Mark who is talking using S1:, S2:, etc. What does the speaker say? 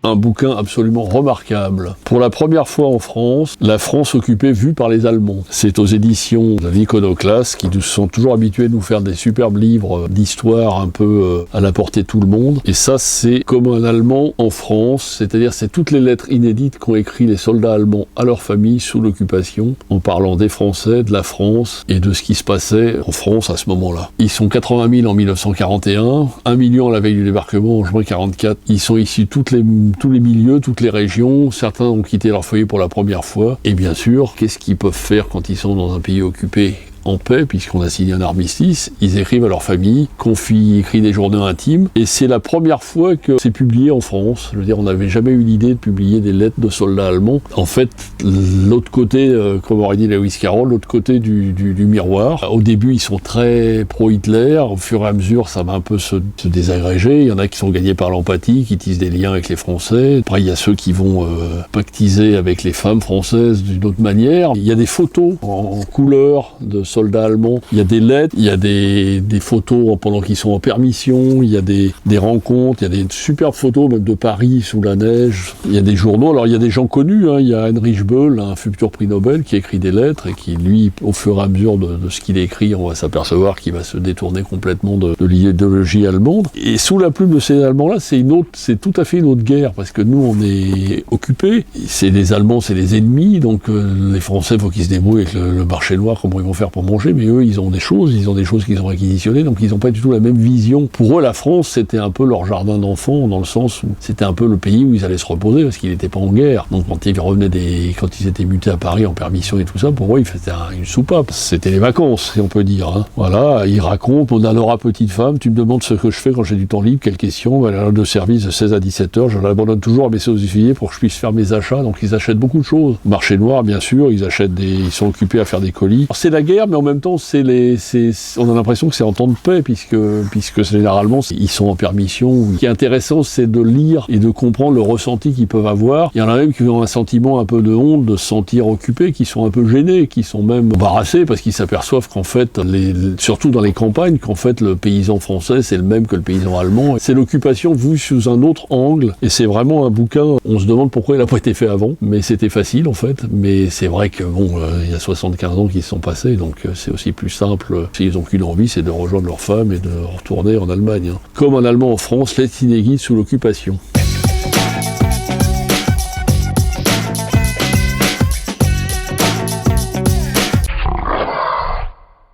S1: Un bouquin absolument remarquable. Pour la première fois en France, la France occupée vue par les Allemands. C'est aux éditions de l'Iconoclaste qui nous sont toujours habitués de nous faire des superbes livres d'histoire un peu à la portée de tout le monde. Et ça, c'est comme un Allemand en France, c'est-à-dire c'est toutes les lettres inédites qu'ont écrit les soldats allemands à leur famille sous l'occupation, en parlant des Français, de la France et de ce qui se passait en France à ce moment-là. Ils sont 80 000 en 1941, 1 million à la veille du débarquement en juin 1944. Ils sont issus tous les milieux, toutes les régions, certains ont quitté leur foyer pour la première fois, et bien sûr, qu'est-ce qu'ils peuvent faire quand ils sont dans un pays occupé en paix, puisqu'on a signé un armistice? Ils écrivent à leur famille, écrivent des journaux intimes, et c'est la première fois que c'est publié en France. Je veux dire, on n'avait jamais eu l'idée de publier des lettres de soldats allemands. En fait, l'autre côté, comme aurait dit Lewis Carroll, l'autre côté du miroir. Au début, ils sont très pro-Hitler. Au fur et à mesure, ça va un peu se désagréger. Il y en a qui sont gagnés par l'empathie, qui tissent des liens avec les Français. Après, il y a ceux qui vont pactiser avec les femmes françaises d'une autre manière. Il y a des photos en couleur de soldats allemands, il y a des lettres, il y a des photos pendant qu'ils sont en permission, il y a des rencontres, il y a des superbes photos même de Paris sous la neige, il y a des journaux, alors il y a des gens connus, il y a Heinrich Böll, un futur prix Nobel, qui écrit des lettres et qui, lui, au fur et à mesure de ce qu'il écrit, on va s'apercevoir qu'il va se détourner complètement de l'idéologie allemande. Et sous la plume de ces Allemands-là, c'est tout à fait une autre guerre, parce que nous, on est occupés, c'est les Allemands, c'est les ennemis, donc les Français, il faut qu'ils se débrouillent avec le marché noir, comment ils vont faire pour manger, mais eux, ils ont des choses qu'ils ont réquisitionnées, donc ils n'ont pas du tout la même vision. Pour eux, la France, c'était un peu leur jardin d'enfants, dans le sens où c'était un peu le pays où ils allaient se reposer, parce qu'ils n'étaient pas en guerre. Donc quand ils étaient mutés à Paris en permission et tout ça, pour eux, ils faisaient une soupape. C'était les vacances, si on peut dire. Voilà, ils racontent, on a Laura petite femme, tu me demandes ce que je fais quand j'ai du temps libre, quelle question, elle a de service de 16 à 17 heures, je l'abandonne toujours à mes sous-officiers pour que je puisse faire mes achats, donc ils achètent beaucoup de choses. Marché noir, bien sûr, ils sont occupés à faire des colis. Alors, c'est la guerre, mais en même temps, on a l'impression que c'est en temps de paix, puisque généralement, ils sont en permission. Ce qui est intéressant, c'est de lire et de comprendre le ressenti qu'ils peuvent avoir. Il y en a même qui ont un sentiment un peu de honte de se sentir occupés, qui sont un peu gênés, qui sont même embarrassés, parce qu'ils s'aperçoivent qu'en fait, surtout dans les campagnes, qu'en fait, le paysan français, c'est le même que le paysan allemand. C'est l'occupation vue sous un autre angle, et c'est vraiment un bouquin, on se demande pourquoi il n'a pas été fait avant, mais c'était facile, en fait. Mais c'est vrai que, il y a 75 ans qui se sont passés, donc c'est aussi plus simple. S'ils n'ont qu'une envie, c'est de rejoindre leur femme et de retourner en Allemagne. Comme un Allemand en France, l'Itinéguide sous l'occupation.